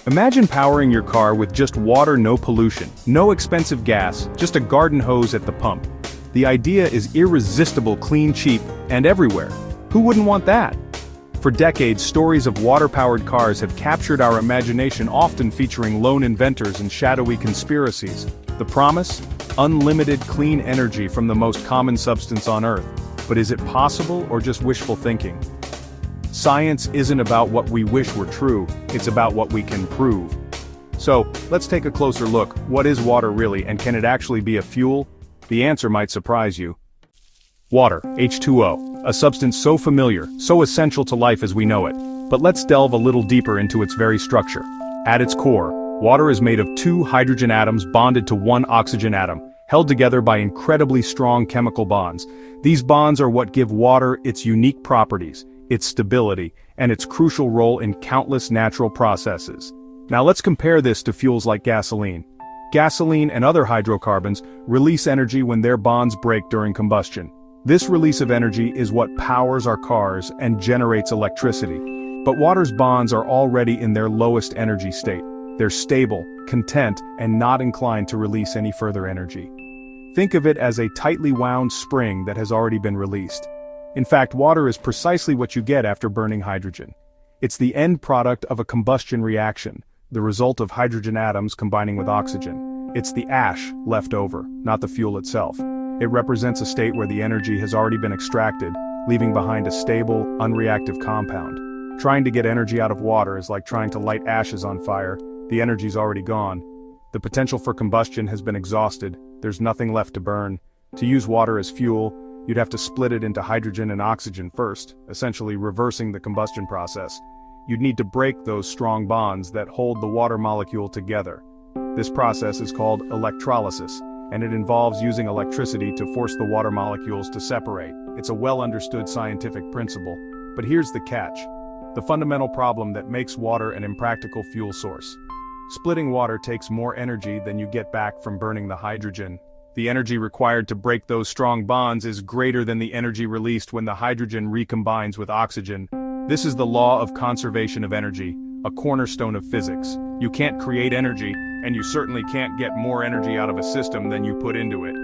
Imagine powering your car with just water, no pollution, no expensive gas, just a garden hose at the pump. The idea is irresistible, clean, cheap, and everywhere. Who wouldn't want that? For decades, stories of water-powered cars have captured our imagination, often featuring lone inventors and shadowy conspiracies. The promise? Unlimited clean energy from the most common substance on Earth. But is it possible or just wishful thinking? Science isn't about what we wish were true, it's about what we can prove. So, let's take a closer look. What is water really, and can it actually be a fuel? The answer might surprise you. Water, H2O, a substance so familiar, so essential to life as we know it. But let's delve a little deeper into its very structure. At its core, water is made of two hydrogen atoms bonded to one oxygen atom, held together by incredibly strong chemical bonds. These bonds are what give water its unique properties, its stability, and its crucial role in countless natural processes. Now let's compare this to fuels like gasoline. Gasoline and other hydrocarbons release energy when their bonds break during combustion. This release of energy is what powers our cars and generates electricity. But water's bonds are already in their lowest energy state. They're stable, content, and not inclined to release any further energy. Think of it as a tightly wound spring that has already been released. In fact, water is precisely what you get after burning hydrogen. It's the end product of a combustion reaction, the result of hydrogen atoms combining with oxygen. It's the ash left over, not the fuel itself. It represents a state where the energy has already been extracted, leaving behind a stable, unreactive compound. Trying to get energy out of water is like trying to light ashes on fire. The energy's already gone. The potential for combustion has been exhausted. There's nothing left to burn. To use water as fuel, you'd have to split it into hydrogen and oxygen first, essentially reversing the combustion process. You'd need to break those strong bonds that hold the water molecule together. This process is called electrolysis, and it involves using electricity to force the water molecules to separate. It's a well-understood scientific principle. But here's the catch: the fundamental problem that makes water an impractical fuel source. Splitting water takes more energy than you get back from burning the hydrogen. The energy required to break those strong bonds is greater than the energy released when the hydrogen recombines with oxygen. This is the law of conservation of energy, a cornerstone of physics. You can't create energy, and you certainly can't get more energy out of a system than you put into it.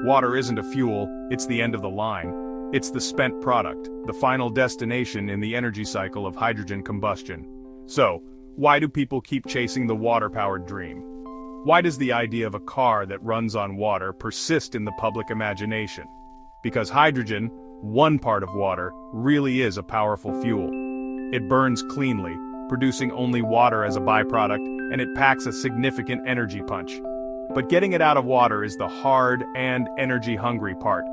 Water isn't a fuel, it's the end of the line. It's the spent product, the final destination in the energy cycle of hydrogen combustion. So, why do people keep chasing the water-powered dream? Why does the idea of a car that runs on water persist in the public imagination? Because hydrogen, one part of water, really is a powerful fuel. It burns cleanly, producing only water as a byproduct, and it packs a significant energy punch. But getting it out of water is the hard and energy-hungry part.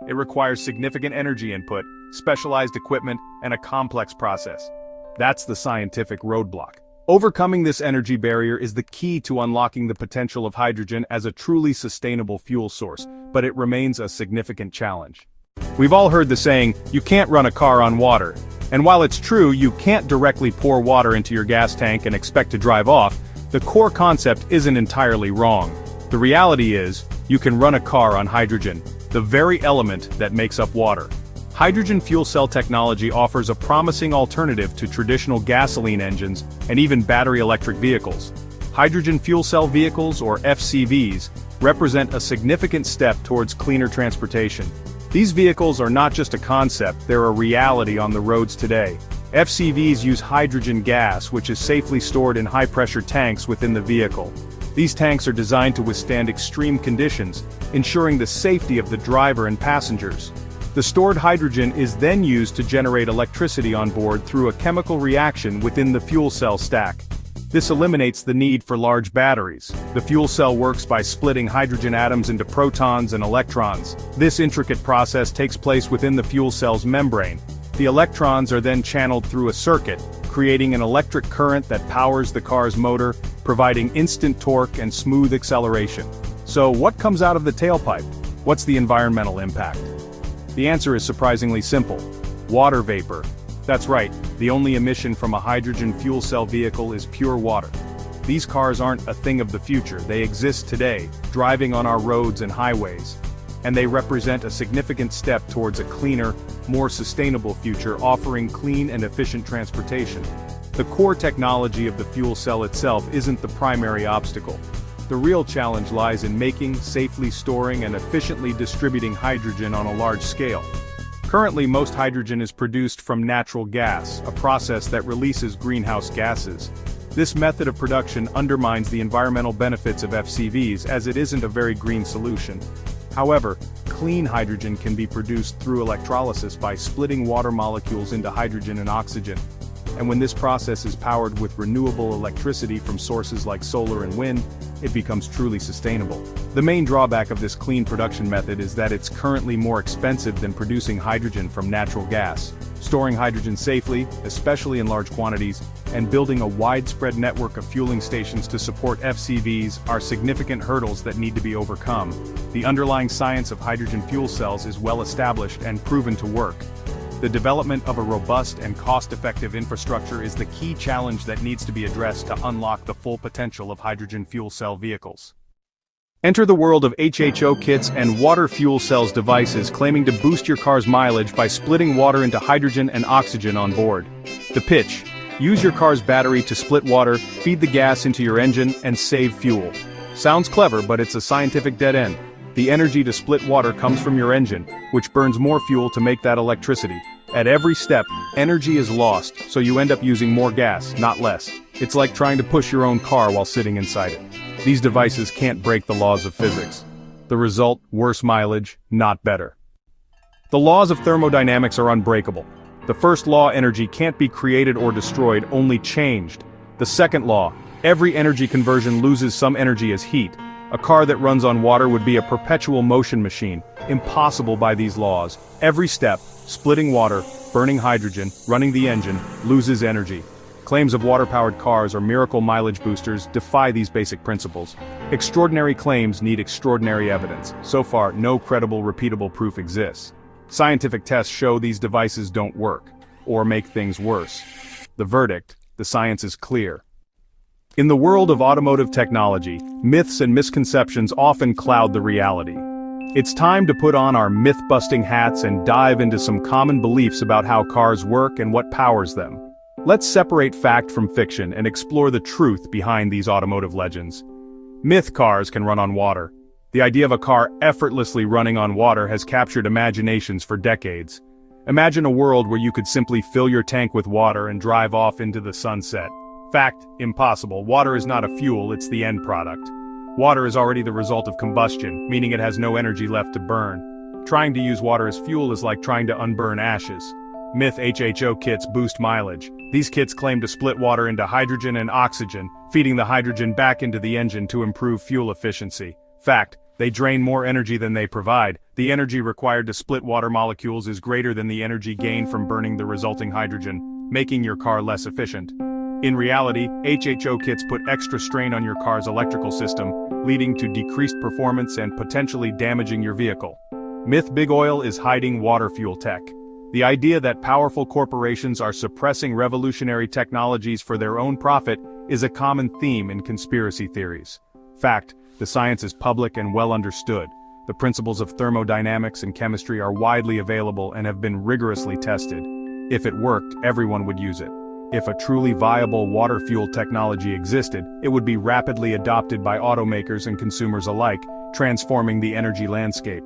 It requires significant energy input, specialized equipment, and a complex process. That's the scientific roadblock. Overcoming this energy barrier is the key to unlocking the potential of hydrogen as a truly sustainable fuel source, but it remains a significant challenge. We've all heard the saying, "You can't run a car on water." And while it's true you can't directly pour water into your gas tank and expect to drive off, the core concept isn't entirely wrong. The reality is, you can run a car on hydrogen, the very element that makes up water. Hydrogen fuel cell technology offers a promising alternative to traditional gasoline engines and even battery electric vehicles. Hydrogen fuel cell vehicles, or FCVs, represent a significant step towards cleaner transportation. These vehicles are not just a concept, they're a reality on the roads today. FCVs use hydrogen gas, which is safely stored in high-pressure tanks within the vehicle. These tanks are designed to withstand extreme conditions, ensuring the safety of the driver and passengers. The stored hydrogen is then used to generate electricity on board through a chemical reaction within the fuel cell stack. This eliminates the need for large batteries. The fuel cell works by splitting hydrogen atoms into protons and electrons. This intricate process takes place within the fuel cell's membrane. The electrons are then channeled through a circuit, creating an electric current that powers the car's motor, providing instant torque and smooth acceleration. So what comes out of the tailpipe? What's the environmental impact? The answer is surprisingly simple: water vapor. That's right, the only emission from a hydrogen fuel cell vehicle is pure water. These cars aren't a thing of the future, they exist today, driving on our roads and highways. And they represent a significant step towards a cleaner, more sustainable future, offering clean and efficient transportation. The core technology of the fuel cell itself isn't the primary obstacle. The real challenge lies in making, safely storing and efficiently distributing hydrogen on a large scale. Currently, most hydrogen is produced from natural gas, a process that releases greenhouse gases. This method of production undermines the environmental benefits of FCVs as it isn't a very green solution. However, clean hydrogen can be produced through electrolysis by splitting water molecules into hydrogen and oxygen. And when this process is powered with renewable electricity from sources like solar and wind, it becomes truly sustainable. The main drawback of this clean production method is that it's currently more expensive than producing hydrogen from natural gas. Storing hydrogen safely, especially in large quantities, and building a widespread network of fueling stations to support FCVs are significant hurdles that need to be overcome. The underlying science of hydrogen fuel cells is well established and proven to work. The development of a robust and cost-effective infrastructure is the key challenge that needs to be addressed to unlock the full potential of hydrogen fuel cell vehicles. Enter the world of HHO kits and water fuel cells devices claiming to boost your car's mileage by splitting water into hydrogen and oxygen on board. The pitch: use your car's battery to split water, feed the gas into your engine, and save fuel. Sounds clever, but it's a scientific dead end. The energy to split water comes from your engine, which burns more fuel to make that electricity. At every step, energy is lost, so you end up using more gas, not less. It's like trying to push your own car while sitting inside it. These devices can't break the laws of physics. The result: worse mileage, not better. The laws of thermodynamics are unbreakable. The first law: energy can't be created or destroyed, only changed. The second law: every energy conversion loses some energy as heat. A car that runs on water would be a perpetual motion machine, impossible by these laws. Every step, splitting water, burning hydrogen, running the engine, loses energy. Claims of water-powered cars or miracle mileage boosters defy these basic principles. Extraordinary claims need extraordinary evidence. So far, no credible, repeatable proof exists. Scientific tests show these devices don't work, or make things worse. The verdict: the science is clear. In the world of automotive technology, myths and misconceptions often cloud the reality. It's time to put on our myth-busting hats and dive into some common beliefs about how cars work and what powers them. Let's separate fact from fiction and explore the truth behind these automotive legends. Myth: cars can run on water. The idea of a car effortlessly running on water has captured imaginations for decades. Imagine a world where you could simply fill your tank with water and drive off into the sunset. Fact: impossible. Water is not a fuel, it's the end product. Water is already the result of combustion, meaning it has no energy left to burn. Trying to use water as fuel is like trying to unburn ashes. Myth: HHO kits boost mileage. These kits claim to split water into hydrogen and oxygen, feeding the hydrogen back into the engine to improve fuel efficiency. Fact: they drain more energy than they provide. The energy required to split water molecules is greater than the energy gained from burning the resulting hydrogen, making your car less efficient. In reality, HHO kits put extra strain on your car's electrical system, leading to decreased performance and potentially damaging your vehicle. Myth: big oil is hiding water fuel tech. The idea that powerful corporations are suppressing revolutionary technologies for their own profit is a common theme in conspiracy theories. Fact: the science is public and well understood. The principles of thermodynamics and chemistry are widely available and have been rigorously tested. If it worked, everyone would use it. If a truly viable water fuel technology existed, it would be rapidly adopted by automakers and consumers alike, transforming the energy landscape.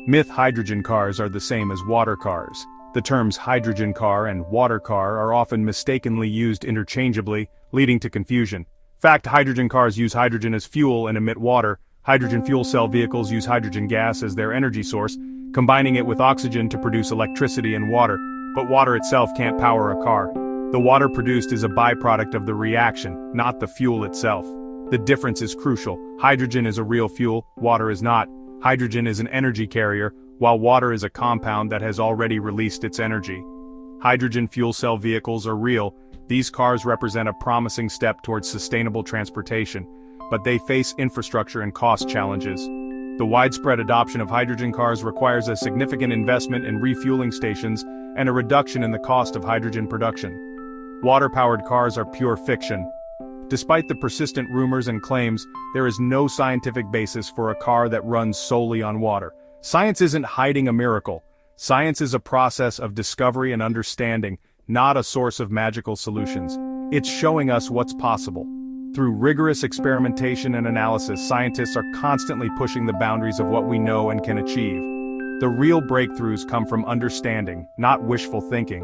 Myth: hydrogen cars are the same as water cars. The terms hydrogen car and water car are often mistakenly used interchangeably, leading to confusion. Fact: hydrogen cars use hydrogen as fuel and emit water. Hydrogen fuel cell vehicles use hydrogen gas as their energy source, combining it with oxygen to produce electricity and water. But water itself can't power a car. The water produced is a byproduct of the reaction, not the fuel itself. The difference is crucial. Hydrogen is a real fuel, water is not. Hydrogen is an energy carrier, while water is a compound that has already released its energy. Hydrogen fuel cell vehicles are real. These cars represent a promising step towards sustainable transportation, but they face infrastructure and cost challenges. The widespread adoption of hydrogen cars requires a significant investment in refueling stations and a reduction in the cost of hydrogen production. Water-powered cars are pure fiction. Despite the persistent rumors and claims, there is no scientific basis for a car that runs solely on water. Science isn't hiding a miracle. Science is a process of discovery and understanding, not a source of magical solutions. It's showing us what's possible. Through rigorous experimentation and analysis, scientists are constantly pushing the boundaries of what we know and can achieve. The real breakthroughs come from understanding, not wishful thinking.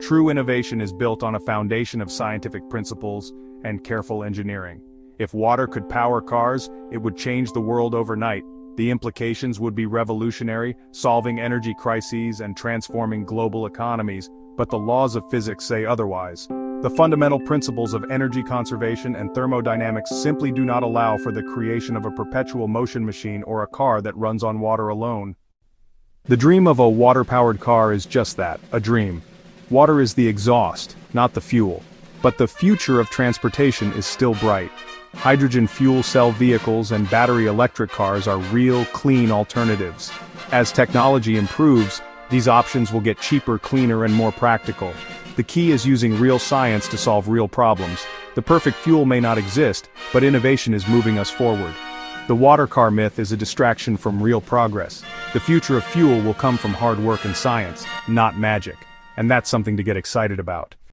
True innovation is built on a foundation of scientific principles and careful engineering. If water could power cars, it would change the world overnight. The implications would be revolutionary, solving energy crises and transforming global economies, but the laws of physics say otherwise. The fundamental principles of energy conservation and thermodynamics simply do not allow for the creation of a perpetual motion machine or a car that runs on water alone. The dream of a water-powered car is just that, a dream. Water is the exhaust, not the fuel. But the future of transportation is still bright. Hydrogen fuel cell vehicles and battery electric cars are real, clean alternatives. As technology improves, these options will get cheaper, cleaner, and more practical. The key is using real science to solve real problems. The perfect fuel may not exist, but innovation is moving us forward. The water car myth is a distraction from real progress. The future of fuel will come from hard work and science, not magic. And that's something to get excited about.